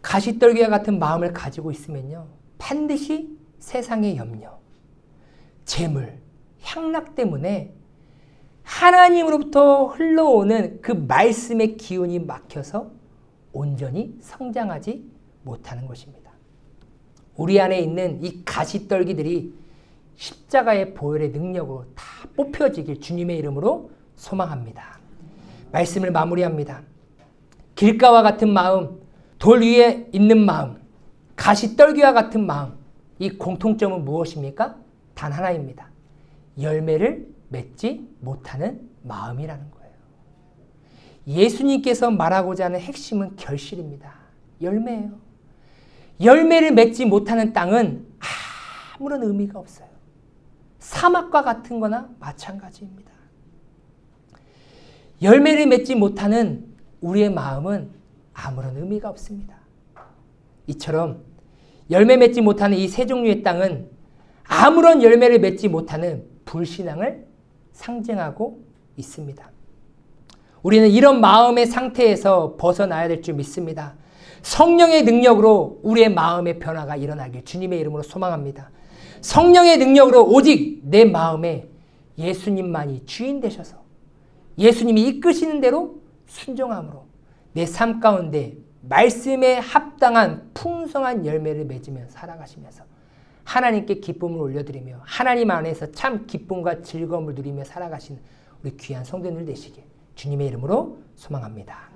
Speaker 1: 가시떨기와 같은 마음을 가지고 있으면요, 반드시 세상의 염려, 재물, 향락 때문에 하나님으로부터 흘러오는 그 말씀의 기운이 막혀서 온전히 성장하지 못하는 것입니다. 우리 안에 있는 이 가시떨기들이 십자가의 보혈의 능력으로 다 뽑혀지길 주님의 이름으로 소망합니다. 말씀을 마무리합니다. 길가와 같은 마음, 돌 위에 있는 마음, 가시떨기와 같은 마음, 이 공통점은 무엇입니까? 단 하나입니다. 열매를 맺지 못하는 마음이라는 거예요. 예수님께서 말하고자 하는 핵심은 결실입니다. 열매예요. 열매를 맺지 못하는 땅은 아무런 의미가 없어요. 사막과 같은 거나 마찬가지입니다. 열매를 맺지 못하는 우리의 마음은 아무런 의미가 없습니다. 이처럼 열매 맺지 못하는 이 세 종류의 땅은 아무런 열매를 맺지 못하는 불신앙을 상징하고 있습니다. 우리는 이런 마음의 상태에서 벗어나야 될 줄 믿습니다. 성령의 능력으로 우리의 마음의 변화가 일어나길 주님의 이름으로 소망합니다. 성령의 능력으로 오직 내 마음에 예수님만이 주인 되셔서 예수님이 이끄시는 대로 순종함으로 내 삶 가운데 말씀에 합당한 풍성한 열매를 맺으며 살아가시면서 하나님께 기쁨을 올려드리며 하나님 안에서 참 기쁨과 즐거움을 누리며 살아가시는 우리 귀한 성도들 되시길 주님의 이름으로 소망합니다.